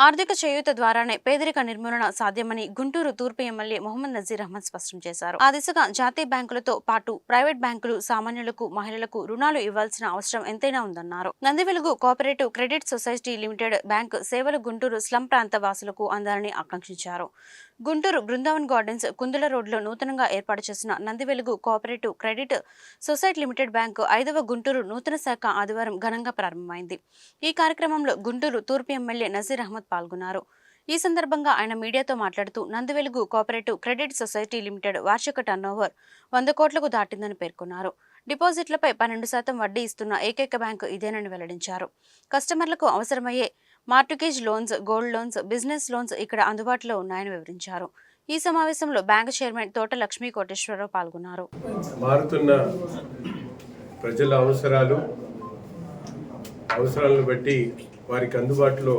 ఆర్థిక చేయూత ద్వారానే పేదరిక నిర్మూలన సాధ్యమని గుంటూరు తూర్పు ఎమ్మెల్యే మొహమ్మద్ నజీర్ అహ్మద్ స్పష్టం చేశారు. ఆ దిశగా జాతీయ బ్యాంకులతో పాటు ప్రైవేట్ బ్యాంకులు సామాన్యులకు, మహిళలకు రుణాలు ఇవ్వాల్సిన అవసరం ఎంతైనా ఉందన్నారు. Nandivelugu cooperative credit society limited bank సేవలు గుంటూరు స్లమ్ ప్రాంత వాసులకు అందాలని ఆకాంక్షించారు. గుంటూరు బృందావన్ గార్డెన్స్ కుందుల రోడ్లో నూతనంగా ఏర్పాటు చేసిన Nandivelugu cooperative credit society limited bank 5వ గుంటూరు నూతన శాఖ ఆదివారం ఘనంగా ప్రారంభమైంది. ఈ కార్యక్రమంలో గుంటూరు తూర్పు ఎమ్మెల్యే నజీర్ అహ్మద్ పాల్గొన్నారు. ఈ సందర్భంగా ఆయన మీడియాతో మాట్లాడుతూ Nandivelugu cooperative credit society limited వార్షిక టర్నోవర్ 100 కోట్లకు దాటిందని పేర్కొన్నారు. డిపాజిట్లపై 12% వడ్డీ ఇస్తున్న ఏకైక బ్యాంకు ఇదేనని వెల్లడించారు. కస్టమర్లకు అవసరమయ్యే mortgage loans, gold loans, business loans ఇక్కడ అందుబాటులో ఉన్నాయని వివరించారు. ఈ సమావేశంలో బ్యాంకు చైర్మన్ తోట లక్ష్మీ కోటేశ్వరరావు పాల్గొన్నారు. మారుతున్న ప్రజల అవసరాలను బట్టి వారికి అందుబాటులో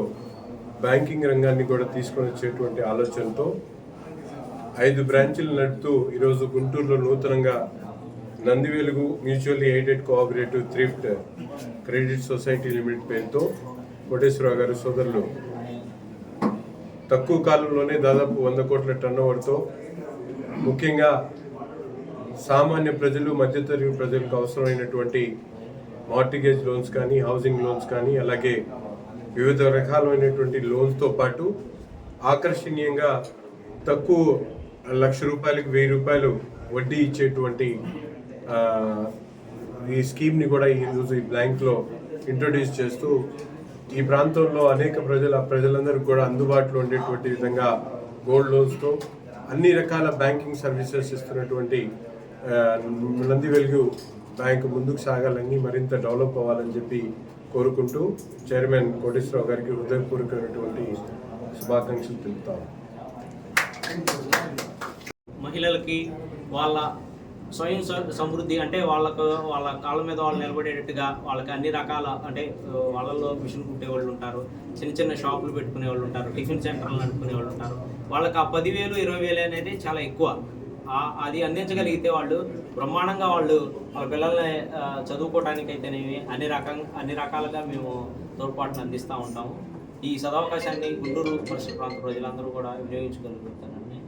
బ్యాంకింగ్ రంగాన్ని కూడా తీసుకొని వచ్చేటువంటి ఆలోచనతో 5 బ్రాంచీలు నడుపుతూ ఈరోజు గుంటూరులో నూతనంగా Nandivelugu mutually aided cooperative thrift credit society limited పేరుతో కోటేశ్వరరావు గారి సోదరులు తక్కువ కాలంలోనే దాదాపు 100 కోట్ల టర్నోవర్తో ముఖ్యంగా సామాన్య ప్రజలు, మధ్యతరగతి ప్రజలకు అవసరమైనటువంటి మార్టిగేజ్ లోన్స్ కానీ, హౌసింగ్ లోన్స్ కానీ, అలాగే వివిధ రకాలైనటువంటి లోన్స్తో పాటు ఆకర్షణీయంగా తక్కువ ₹1,00,000కి ₹1,000 వడ్డీ ఇచ్చేటువంటి ఈ స్కీమ్ని కూడా ఈరోజు ఈ బ్యాంక్లో ఇంట్రొడ్యూస్ చేస్తూ ఈ ప్రాంతంలో అనేక ప్రజలందరికీ కూడా అందుబాటులో ఉండేటువంటి విధంగా గోల్డ్ లోన్స్తో అన్ని రకాల బ్యాంకింగ్ సర్వీసెస్ ఇస్తున్నటువంటి నందివెలుగు బ్యాంకు ముందుకు సాగాలని, మరింత డెవలప్ అవ్వాలని చెప్పి కోరుకుంటూ చైర్మన్ కోటేశ్వరరావు గారికి హృదయపూర్వకమైనటువంటి శుభాకాంక్షలు తెలుపుతాము. మహిళలకి వాళ్ళ స్వయం సమృద్ధి అంటే వాళ్ళ కాళ్ళ మీద వాళ్ళు నిలబడేటట్టుగా వాళ్ళకి అన్ని రకాల అంటే వాళ్ళల్లో మిషన్ కుట్టే వాళ్ళు ఉంటారు, చిన్న చిన్న షాపులు పెట్టుకునే వాళ్ళు ఉంటారు, టిఫిన్ సెంటర్లు నడుపుకునే వాళ్ళు ఉంటారు. వాళ్ళకి ఆ 10,000, 20,000 అనేది చాలా ఎక్కువ. అది అందించగలిగితే వాళ్ళు బ్రహ్మాండంగా వాళ్ళ పిల్లల్ని చదువుకోవడానికైతేనేమి అన్ని రకాలుగా మేము తోడ్పాటును అందిస్తూ ఉంటాము. ఈ సదవకాశాన్ని గుంటూరు పరిసర ప్రాంత ప్రజలందరూ కూడా వినియోగించగలుగుతారని